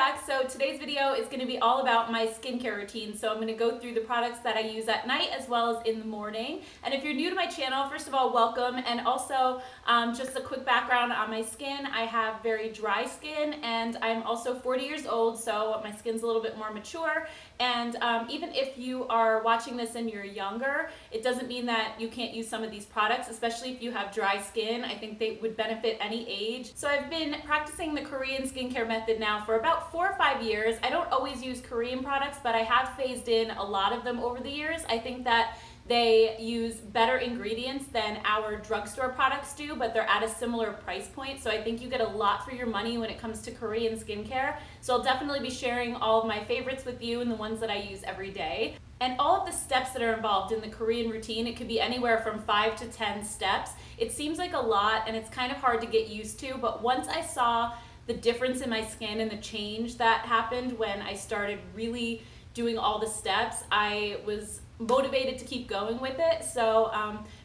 back. So today's video is going to be all about my skincare routine. So I'm going to go through the products that I use at night as well as in the morning. And if you're new to my channel, first of all, welcome. And also just a quick background on my skin. I have very dry skin and I'm also 40 years old, so my skin's a little bit more mature. And even if you are watching this and you're younger, it doesn't mean that you can't use some of these products, especially if you have dry skin. I think they would benefit any age. So I've been practicing the Korean skincare method now for about 4 or 5 years. I don't always use Korean products, but I have phased in a lot of them over the years. I think that they use better ingredients than our drugstore products do, but they're at a similar price point. So I think you get a lot for your money when it comes to Korean skincare. So I'll definitely be sharing all of my favorites with you and the ones that I use every day. And all of the steps that are involved in the Korean routine, it could be anywhere from 5 to 10 steps. It seems like a lot and it's kind of hard to get used to, but once I saw the difference in my skin and the change that happened when I started really doing all the steps, I was motivated to keep going with it. So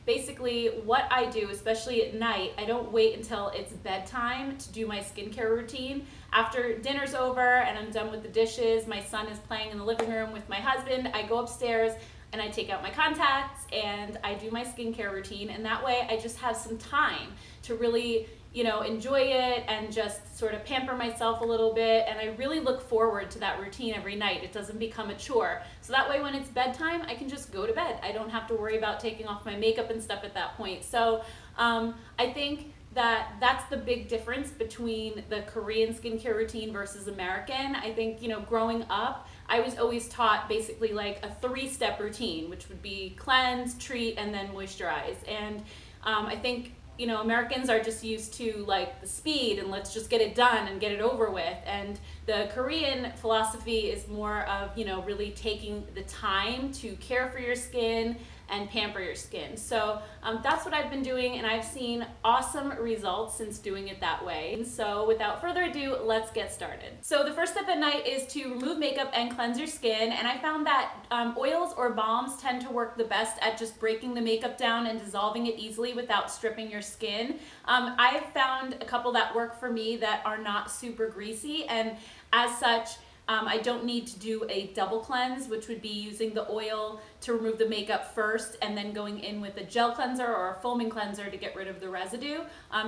basically what I do, especially at night, I don't wait until it's bedtime to do my skincare routine. After dinner's over and I'm done with the dishes, my son is playing in the living room with my husband, I go upstairs and I take out my contacts and I do my skincare routine, and that way I just have some time to really, you know, enjoy it and just sort of pamper myself a little bit. And I really look forward to that routine every night. It doesn't become a chore. So that way when it's bedtime, I can just go to bed. I don't have to worry about taking off my makeup and stuff at that point. So I think that that's the big difference between the Korean skincare routine versus American. I think, you know, growing up, I was always taught basically like a 3-step routine, which would be cleanse, treat, and then moisturize. And I think, you know, Americans are just used to like the speed and let's just get it done and get it over with. And the Korean philosophy is more of, you know, really taking the time to care for your skin and pamper your skin. So that's what I've been doing, and I've seen awesome results since doing it that way. And so without further ado, let's get started. So the first step at night is to remove makeup and cleanse your skin, and I found that oils or balms tend to work the best at just breaking the makeup down and dissolving it easily without stripping your skin. I've found a couple that work for me that are not super greasy, and as such, I don't need to do a double cleanse, which would be using the oil to remove the makeup first and then going in with a gel cleanser or a foaming cleanser to get rid of the residue.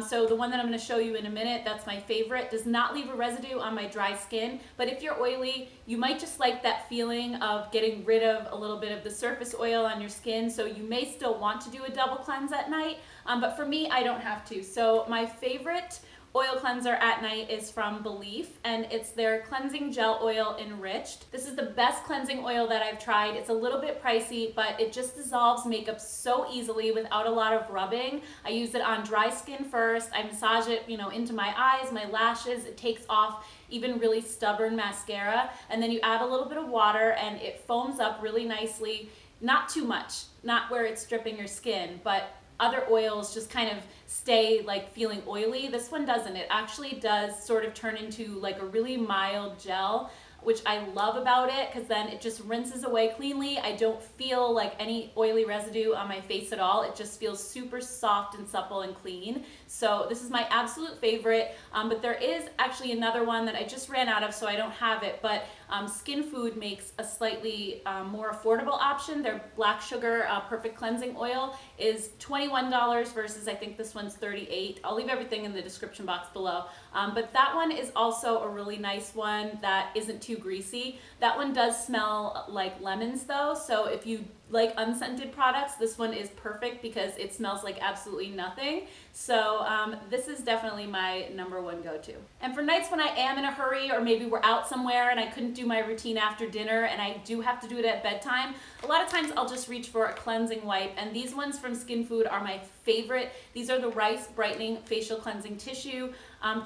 So the one that I'm going to show you in a minute, that's my favorite, does not leave a residue on my dry skin. But if you're oily, you might just like that feeling of getting rid of a little bit of the surface oil on your skin. So you may still want to do a double cleanse at night, but for me, I don't have to. So my favorite oil cleanser at night is from Belief, and it's their cleansing gel oil enriched. This is the best cleansing oil that I've tried. It's a little bit pricey, but it just dissolves makeup so easily without a lot of rubbing. I use it on dry skin first. I massage it, you know, into my eyes, my lashes. It takes off even really stubborn mascara, and then you add a little bit of water and it foams up really nicely. Not too much, not where it's stripping your skin, but other oils just kind of stay like feeling oily. This one doesn't. It actually does sort of turn into like a really mild gel, which I love about it because then it just rinses away cleanly. I don't feel like any oily residue on my face at all. It just feels super soft and supple and clean. So this is my absolute favorite, but there is actually another one that I just ran out of, so I don't have it, but Skin Food makes a slightly more affordable option. Their black sugar perfect cleansing oil is $21 versus I think this one's $38. I'll leave everything in the description box below. But that one is also a really nice one that isn't too greasy. That one does smell like lemons though, so if you like unscented products, this one is perfect because it smells like absolutely nothing. So this is definitely my #1 go-to. And for nights when I am in a hurry, or maybe we're out somewhere and I couldn't do my routine after dinner and I do have to do it at bedtime, a lot of times I'll just reach for a cleansing wipe, and these ones from Skin Food are my favorite. These are the Rice Brightening Facial Cleansing Tissue.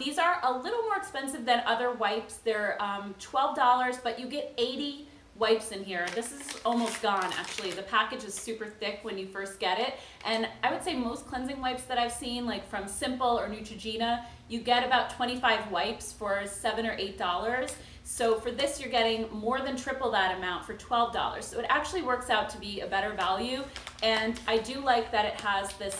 These are a little more expensive than other wipes. They're $12, but you get 80 wipes in here. This is almost gone actually. The package is super thick when you first get it, and I would say most cleansing wipes that I've seen, like from Simple or Neutrogena, you get about 25 wipes for $7 or $8. So for this, you're getting more than triple that amount for $12. So it actually works out to be a better value, and I do like that it has this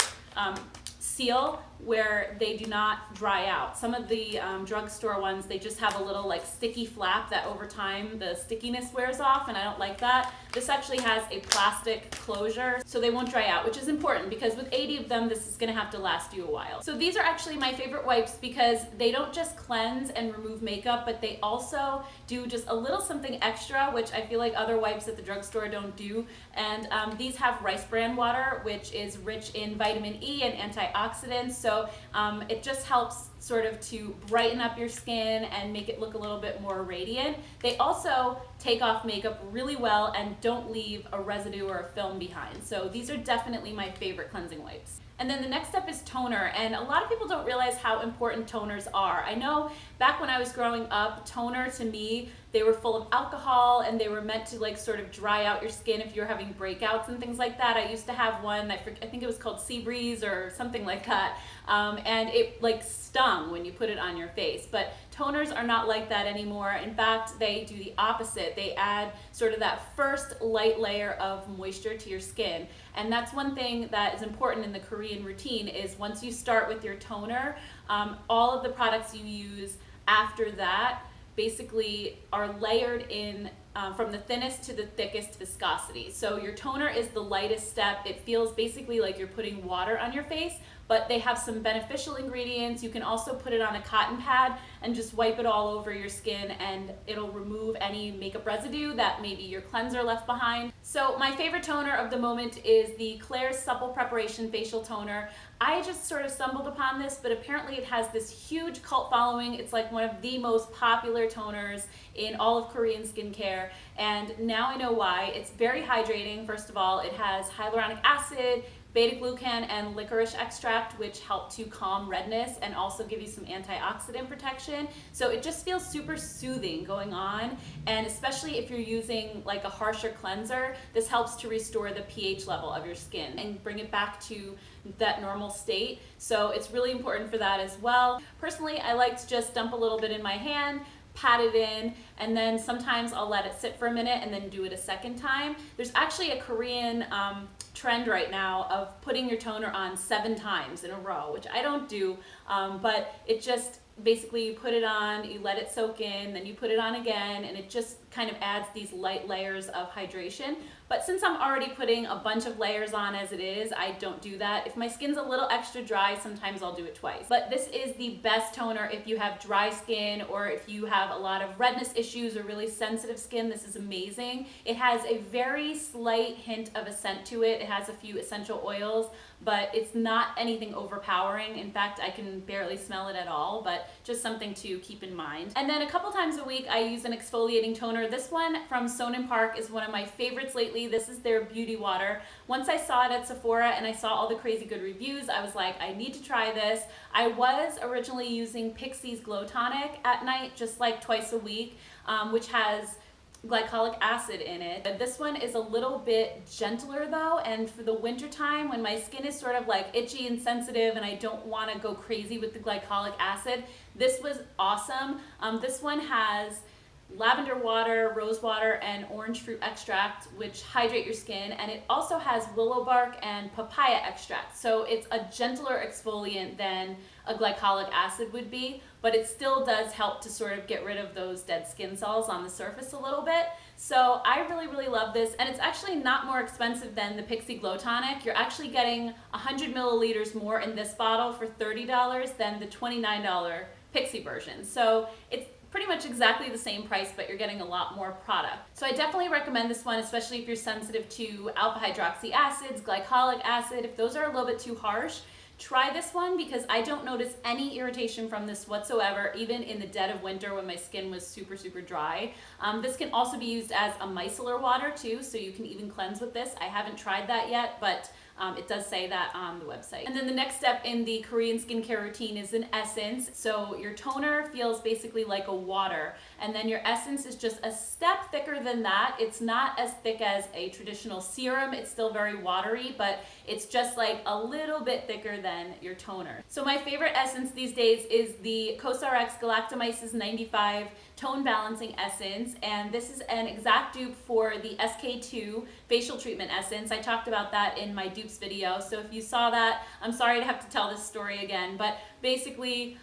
seal where they do not dry out. Some of the drugstore ones, they just have a little like sticky flap that over time the stickiness wears off, and I don't like that. This actually has a plastic closure so they won't dry out, which is important because with 80 of them, this is gonna have to last you a while. So these are actually my favorite wipes because they don't just cleanse and remove makeup, but they also do just a little something extra, which I feel like other wipes at the drugstore don't do. And these have rice bran water, which is rich in vitamin E and antioxidants. So it just helps sort of to brighten up your skin and make it look a little bit more radiant. They also take off makeup really well and don't leave a residue or a film behind. So these are definitely my favorite cleansing wipes. And then the next step is toner, and a lot of people don't realize how important toners are. I know back when I was growing up, toner to me, they were full of alcohol and they were meant to like sort of dry out your skin if you're having breakouts and things like that. I used to have one, I think it was called Sea Breeze or something like that, and it like stung when you put it on your face. But toners are not like that anymore. In fact, they do the opposite. They add sort of that first light layer of moisture to your skin. And that's one thing that is important in the Korean routine is once you start with your toner, all of the products you use after that basically are layered in from the thinnest to the thickest viscosity. So your toner is the lightest step. It feels basically like you're putting water on your face, but they have some beneficial ingredients. You can also put it on a cotton pad and just wipe it all over your skin and it'll remove any makeup residue that maybe your cleanser left behind. So my favorite toner of the moment is the Klairs Supple Preparation Facial Toner. I just sort of stumbled upon this, but apparently it has this huge cult following. It's like one of the most popular toners in all of Korean skincare, and now I know why. It's very hydrating. First of all, it has hyaluronic acid, beta-glucan, and licorice extract, which help to calm redness and also give you some antioxidant protection. So it just feels super soothing going on, and especially if you're using like a harsher cleanser, this helps to restore the pH level of your skin and bring it back to that normal state. So it's really important for that as well. Personally, I like to just dump a little bit in my hand, pat it in, and then sometimes I'll let it sit for a minute and then do it a second time. There's actually a Korean trend right now of putting your toner on 7 times in a row, which I don't do, but it just basically you put it on, you let it soak in, then you put it on again, and it just kind of adds these light layers of hydration. But since I'm already putting a bunch of layers on as it is, I don't do that. If my skin's a little extra dry, sometimes I'll do it twice. But this is the best toner if you have dry skin or if you have a lot of redness issues or really sensitive skin. This is amazing. It has a very slight hint of a scent to it. It has a few essential oils, but it's not anything overpowering. In fact, I can barely smell it at all, but just something to keep in mind. And then a couple times a week, I use an exfoliating toner. This one from Sonnen Park is one of my favorites lately. This is their beauty water. Once I saw it at Sephora and I saw all the crazy good reviews, I was like, I need to try this. I was originally using Pixie's Glow Tonic at night, just like twice a week, which has glycolic acid in it. But this one is a little bit gentler though, and for the winter time when my skin is sort of like itchy and sensitive and I don't want to go crazy with the glycolic acid, this was awesome. This one has lavender water, rose water, and orange fruit extract, which hydrate your skin, and it also has willow bark and papaya extract. So it's a gentler exfoliant than a glycolic acid would be, but it still does help to sort of get rid of those dead skin cells on the surface a little bit. So I really, really love this, and it's actually not more expensive than the Pixie Glow Tonic. You're actually getting 100 milliliters more in this bottle for $30 than the $29 Pixie version. So it's pretty much exactly the same price, but you're getting a lot more product. So I definitely recommend this one, especially if you're sensitive to alpha hydroxy acids, glycolic acid. If those are a little bit too harsh, try this one because I don't notice any irritation from this whatsoever, even in the dead of winter when my skin was super, super dry. This can also be used as a micellar water too, so you can even cleanse with this. I haven't tried that yet, but it does say that on the website. And then the next step in the Korean skincare routine is an essence. So your toner feels basically like a water, and then your essence is just a step thicker than that. It's not as thick as a traditional serum. It's still very watery, but it's just like a little bit thicker than your toner. So my favorite essence these days is the COSRX Galactomyces 95 Tone Balancing Essence, and this is an exact dupe for the SK2 Facial Treatment Essence. I talked about that in my dupe Tubes video. So if you saw that, I'm sorry to have to tell this story again, but basically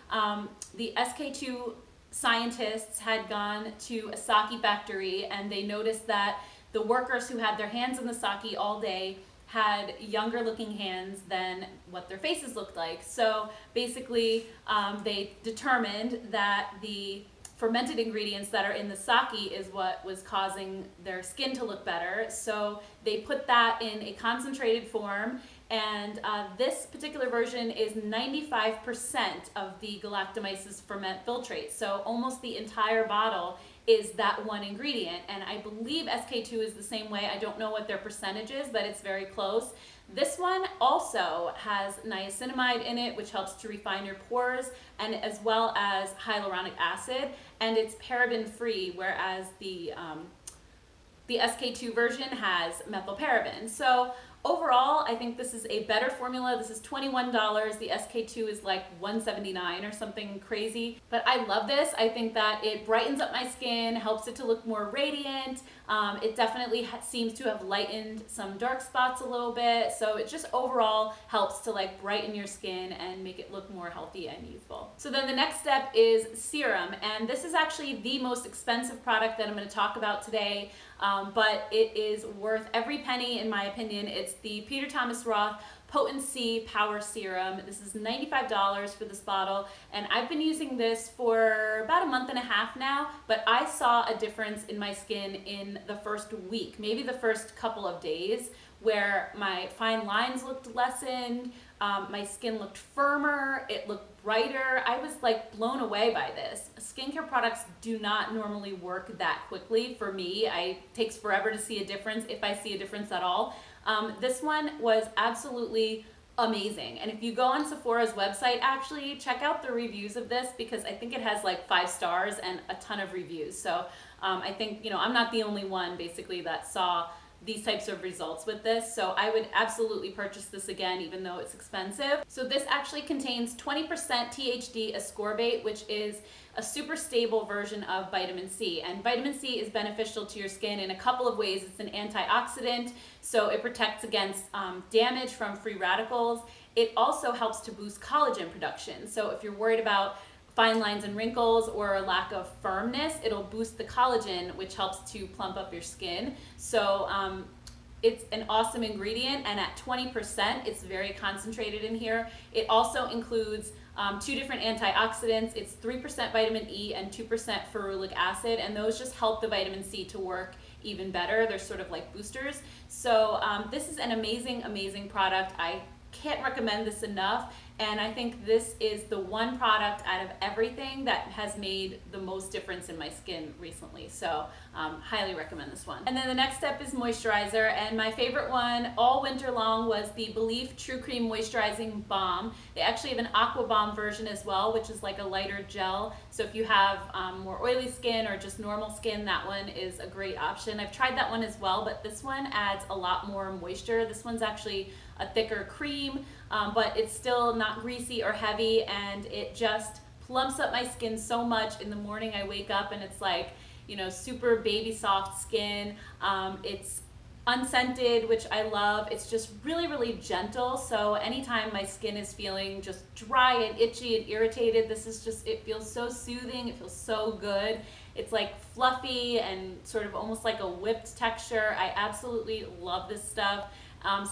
the SK2 scientists had gone to a sake factory and they noticed that the workers who had their hands in the sake all day had younger looking hands than what their faces looked like. So basically they determined that the fermented ingredients that are in the sake is what was causing their skin to look better. So they put that in a concentrated form, and this particular version is 95% of the galactomyces ferment filtrate. So almost the entire bottle is that one ingredient, and I believe SK2 is the same way. I don't know what their percentage is, but it's very close. This one also has niacinamide in it, which helps to refine your pores, and as well as hyaluronic acid, and it's paraben free, whereas the SK2 version has methylparaben. So overall, I think this is a better formula. This is $21. The SK2 is like $179 or something crazy. But I love this. I think that it brightens up my skin, helps it to look more radiant. It definitely seems to have lightened some dark spots a little bit. So it just overall helps to like brighten your skin and make it look more healthy and youthful. So then the next step is serum. And this is actually the most expensive product that I'm going to talk about today. But it is worth every penny in my opinion. It's the Peter Thomas Roth Potency Power Serum. This is $95 for this bottle, and I've been using this for about a month and a half now, but I saw a difference in my skin in the first week, maybe the first couple of days, where my fine lines looked lessened, my skin looked firmer, it looked brighter. I was like blown away by this. Skincare products do not normally work that quickly for me. It takes forever to see a difference, if I see a difference at all. This one was absolutely amazing. And if you go on Sephora's website, actually check out the reviews of this, because I think it has like 5 stars and a ton of reviews. So I think, I'm not the only one basically that saw these types of results with this. So I would absolutely purchase this again, even though it's expensive. So this actually contains 20% THD ascorbate, which is a super stable version of vitamin C. And vitamin C is beneficial to your skin in a couple of ways. It's an antioxidant, so it protects against damage from free radicals. It also helps to boost collagen production. So if you're worried about fine lines and wrinkles or a lack of firmness, it'll boost the collagen, which helps to plump up your skin. So it's an awesome ingredient, and at 20%, it's very concentrated in here. It also includes 2 different antioxidants. It's 3% vitamin E and 2% ferulic acid, and those just help the vitamin C to work even better. They're sort of like boosters. So this is an amazing, amazing product. I can't recommend this enough. And I think this is the one product out of everything that has made the most difference in my skin recently. So highly recommend this one. And then the next step is moisturizer. And my favorite one all winter long was the Belief True Cream Moisturizing Balm. They actually have an Aqua Balm version as well, which is like a lighter gel. So if you have more oily skin or just normal skin, that one is a great option. I've tried that one as well, but this one adds a lot more moisture. This one's actually a thicker cream, but it's still not greasy or heavy, and it just plumps up my skin so much. In the morning I wake up and it's like, super baby soft skin. It's unscented, which I love. It's just really, really gentle. So anytime my skin is feeling just dry and itchy and irritated, this is just, it feels so soothing. It feels so good. It's like fluffy and sort of almost like a whipped texture. I absolutely love this stuff.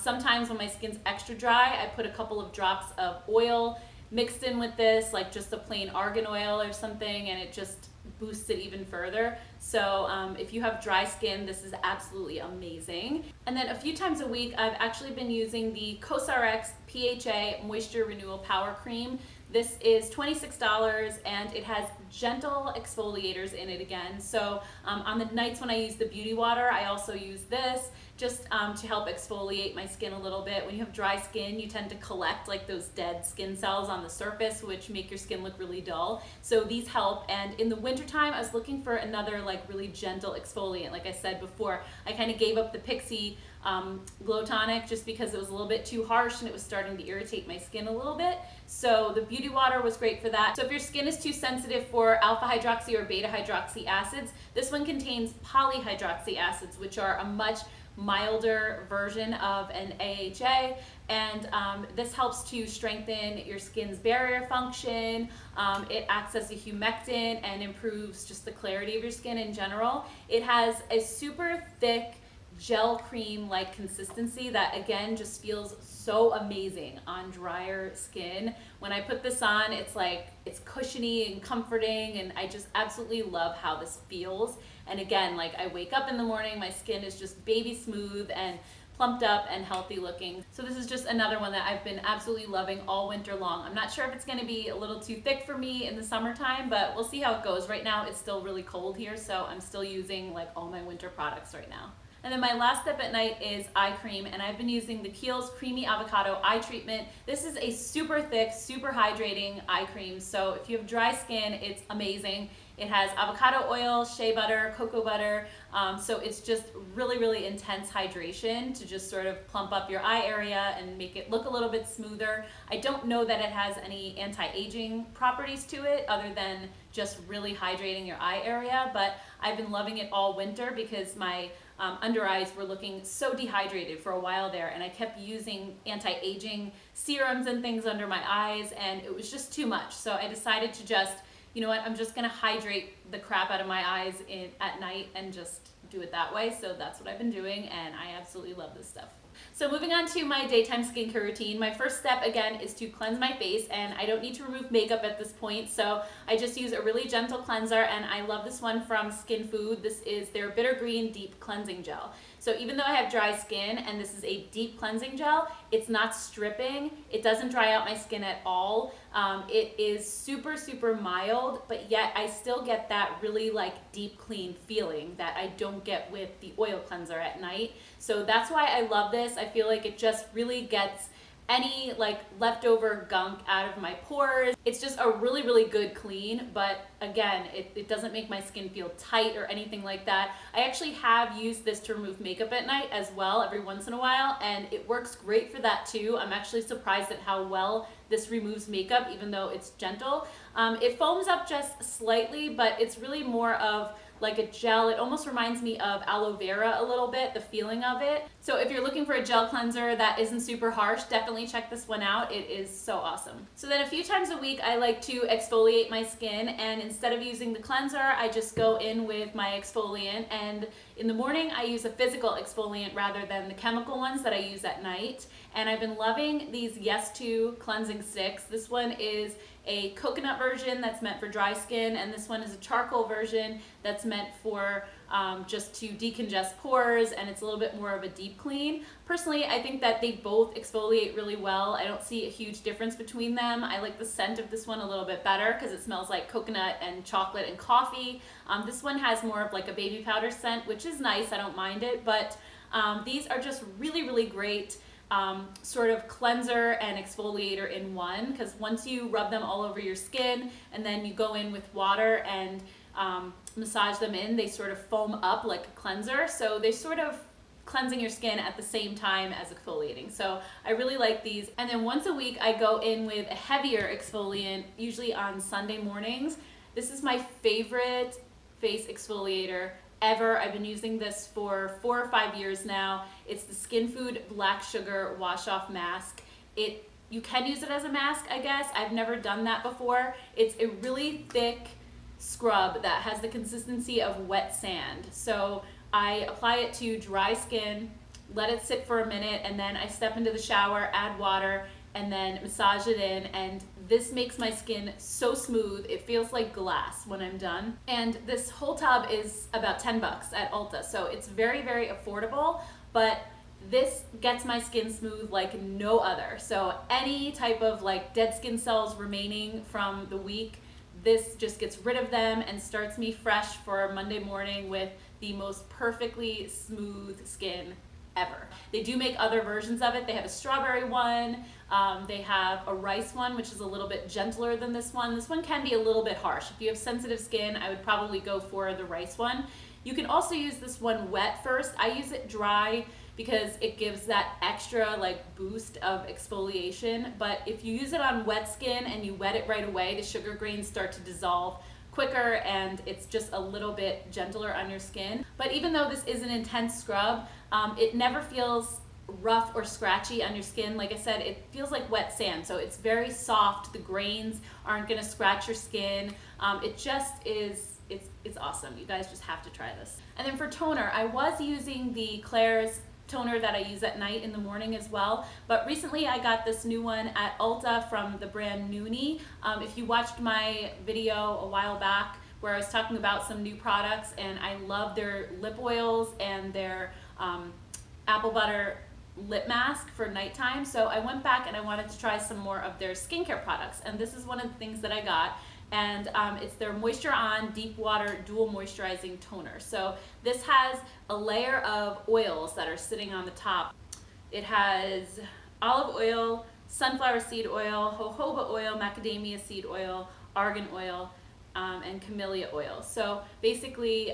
Sometimes when my skin's extra dry, I put a couple of drops of oil mixed in with this, like just a plain argan oil or something, and it just boosts it even further. So if you have dry skin, this is absolutely amazing. And then a few times a week, I've actually been using the COSRX PHA Moisture Renewal Power Cream. This is $26, and it has gentle exfoliators in it again. So on the nights when I use the beauty water, I also use this just to help exfoliate my skin a little bit. When you have dry skin, you tend to collect like those dead skin cells on the surface, which make your skin look really dull. So these help. And in the wintertime, I was looking for another like really gentle exfoliant. Like I said before, I kind of gave up the Pixie Glow Tonic just because it was a little bit too harsh and it was starting to irritate my skin a little bit. So the beauty water was great for that. So if your skin is too sensitive for alpha hydroxy or beta hydroxy acids, this one contains polyhydroxy acids, which are a much milder version of an AHA, and this helps to strengthen your skin's barrier function. It acts as a humectant and improves just the clarity of your skin in general. It has a super thick gel cream like consistency that again just feels so amazing on drier skin. When I put this on, it's like it's cushiony and comforting, and I just absolutely love how this feels. And again, like I wake up in the morning, my skin is just baby smooth and plumped up and healthy looking. So this is just another one that I've been absolutely loving all winter long. I'm not sure if it's going to be a little too thick for me in the summertime, but we'll see how it goes. Right now it's still really cold here, so I'm still using like all my winter products right now. And then my last step at night is eye cream, and I've been using the Kiehl's Creamy Avocado Eye Treatment. This is a super thick, super hydrating eye cream, so if you have dry skin, it's amazing. It has avocado oil, shea butter, cocoa butter, so it's just really, really intense hydration to just sort of plump up your eye area and make it look a little bit smoother. I don't know that it has any anti-aging properties to it other than just really hydrating your eye area, but I've been loving it all winter because my under eyes were looking so dehydrated for a while there, and I kept using anti-aging serums and things under my eyes, and it was just too much. So I decided to just, you know what, I'm just gonna hydrate the crap out of my eyes at night and just do it that way. So that's what I've been doing, and I absolutely love this stuff. So moving on to my daytime skincare routine, my first step again is to cleanse my face, and I don't need to remove makeup at this point, so I just use a really gentle cleanser, and I love this one from Skin Food. This is their Bitter Green Deep Cleansing Gel. So even though I have dry skin and this is a deep cleansing gel, it's not stripping, it doesn't dry out my skin at all. It is super, super mild, but yet I still get that really like deep clean feeling that I don't get with the oil cleanser at night. So that's why I love this. I feel like it just really gets any like leftover gunk out of my pores. It's just a really, really good clean, but again, it doesn't make my skin feel tight or anything like that. I actually have used this to remove makeup at night as well every once in a while, and it works great for that too. I'm actually surprised at how well this removes makeup, even though it's gentle. It foams up just slightly, but it's really more of like a gel. It almost reminds me of aloe vera a little bit, the feeling of it. So if you're looking for a gel cleanser that isn't super harsh, definitely check this one out. It is so awesome. So then a few times a week, I like to exfoliate my skin, and instead of using the cleanser, I just go in with my exfoliant, and in the morning, I use a physical exfoliant rather than the chemical ones that I use at night. And I've been loving these Yes To cleansing sticks. This one is a coconut version that's meant for dry skin, and this one is a charcoal version that's meant for just to decongest pores, and it's a little bit more of a deep clean. Personally, I think that they both exfoliate really well. I don't see a huge difference between them. I like the scent of this one a little bit better because it smells like coconut and chocolate and coffee. This one has more of like a baby powder scent, which is nice. I don't mind it, but these are just really, really great sort of cleanser and exfoliator in one, because once you rub them all over your skin and then you go in with water and massage them in, they sort of foam up like a cleanser. So they sort of cleansing your skin at the same time as exfoliating. So I really like these. And then once a week I go in with a heavier exfoliant, usually on Sunday mornings. This is my favorite face exfoliator ever. I've been using this for 4 or 5 years now. It's the Skin Food Black Sugar Wash Off Mask. You can use it as a mask, I guess. I've never done that before. It's a really thick scrub that has the consistency of wet sand. So I apply it to dry skin, let it sit for a minute, and then I step into the shower, add water, and then massage it in, and this makes my skin so smooth. It feels like glass when I'm done. And this whole tub is about 10 bucks at Ulta, so it's very, very affordable, but this gets my skin smooth like no other. So any type of like dead skin cells remaining from the week, this just gets rid of them and starts me fresh for Monday morning with the most perfectly smooth skin ever. They do make other versions of it. They have a strawberry one, they have a rice one, which is a little bit gentler than this one. This one can be a little bit harsh. If you have sensitive skin, I would probably go for the rice one. You can also use this one wet first. I use it dry because it gives that extra like boost of exfoliation. But if you use it on wet skin and you wet it right away, the sugar grains start to dissolve quicker and it's just a little bit gentler on your skin. But even though this is an intense scrub, it never feels rough or scratchy on your skin. Like I said, it feels like wet sand, so it's very soft. The grains aren't gonna scratch your skin. It just is, it's awesome. You guys just have to try this. And then for toner, I was using the Klairs toner that I use at night in the morning as well, but recently I got this new one at Ulta from the brand Noonie. If you watched my video a while back where I was talking about some new products, and I love their lip oils and their apple butter lip mask for nighttime, so I went back and I wanted to try some more of their skincare products, and this is one of the things that I got. And it's their Moisture On Deep Water Dual Moisturizing Toner. So this has a layer of oils that are sitting on the top. It has olive oil, sunflower seed oil, jojoba oil, macadamia seed oil, argan oil, and camellia oil. So basically,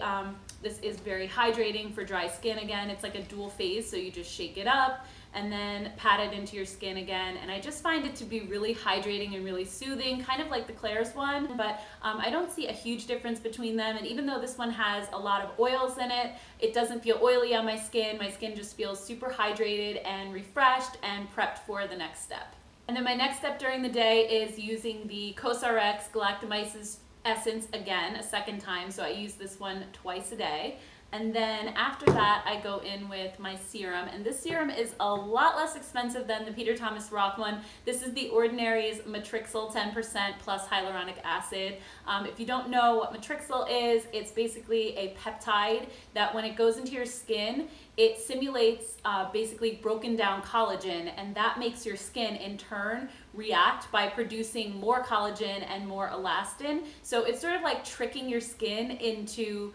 this is very hydrating for dry skin. Again, it's like a dual phase, so you just shake it up and then pat it into your skin again. And I just find it to be really hydrating and really soothing, kind of like the Klairs one, but I don't see a huge difference between them. And even though this one has a lot of oils in it, it doesn't feel oily on my skin. My skin just feels super hydrated and refreshed and prepped for the next step. And then my next step during the day is using the COSRX Galactomyces Essence again, a second time. So I use this one twice a day. And then after that, I go in with my serum, and this serum is a lot less expensive than the Peter Thomas Roth one. This is the Ordinary's Matrixyl 10% plus hyaluronic acid. If you don't know what Matrixyl is, it's basically a peptide that when it goes into your skin, it simulates basically broken down collagen, and that makes your skin in turn react by producing more collagen and more elastin. So it's sort of like tricking your skin into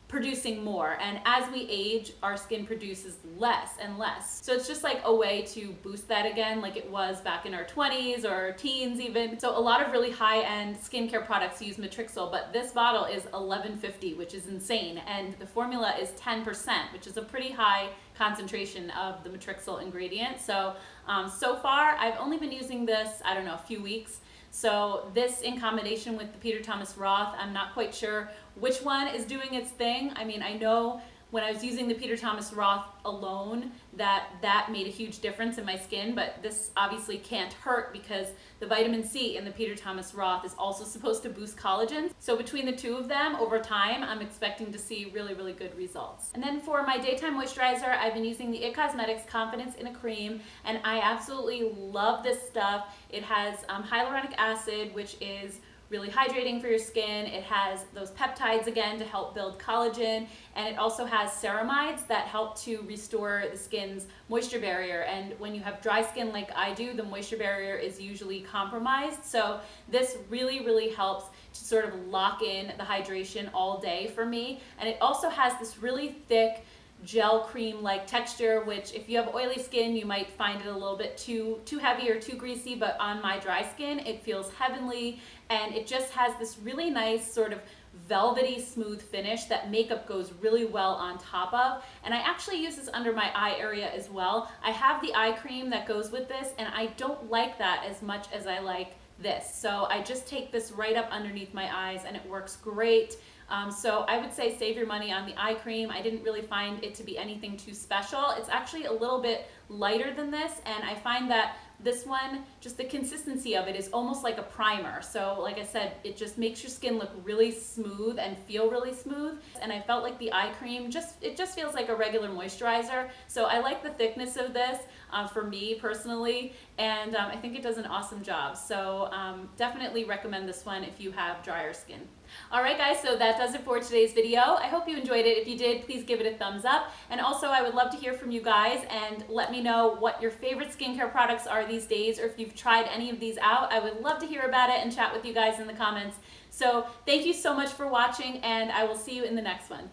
producing more, and as we age, our skin produces less and less. So it's just like a way to boost that again, like it was back in our 20s or teens even. So a lot of really high-end skincare products use Matrixyl, but this bottle is $11.50, which is insane, and the formula is 10%, which is a pretty high concentration of the Matrixyl ingredient. So so far I've only been using this, I don't know, a few weeks. So this in combination with the Peter Thomas Roth, I'm not quite sure which one is doing its thing. I mean, I know when I was using the Peter Thomas Roth alone that made a huge difference in my skin, but this obviously can't hurt because the vitamin C in the Peter Thomas Roth is also supposed to boost collagen. So between the two of them, over time, I'm expecting to see really, really good results. And then for my daytime moisturizer, I've been using the IT Cosmetics Confidence in a Cream, and I absolutely love this stuff. It has hyaluronic acid, which is really hydrating for your skin. It has those peptides again to help build collagen, and it also has ceramides that help to restore the skin's moisture barrier. And when you have dry skin like I do, the moisture barrier is usually compromised. So this really, really helps to sort of lock in the hydration all day for me. And it also has this really thick gel cream like texture, which if you have oily skin you might find it a little bit too heavy or too greasy, but on my dry skin it feels heavenly, and it just has this really nice sort of velvety smooth finish that makeup goes really well on top of. And I actually use this under my eye area as well. I have the eye cream that goes with this, and I don't like that as much as I like this. So I just take this right up underneath my eyes and it works great. So I would say save your money on the eye cream. I didn't really find it to be anything too special. It's actually a little bit lighter than this, and I find that this one, just the consistency of it is almost like a primer. So like I said, it just makes your skin look really smooth and feel really smooth. And I felt like the eye cream, it just feels like a regular moisturizer. So I like the thickness of this for me personally, and I think it does an awesome job. So definitely recommend this one if you have drier skin. Alright guys, so that does it for today's video. I hope you enjoyed it. If you did, please give it a thumbs up. And also I would love to hear from you guys and let me know what your favorite skincare products are these days, or if you've tried any of these out. I would love to hear about it and chat with you guys in the comments. So thank you so much for watching, and I will see you in the next one.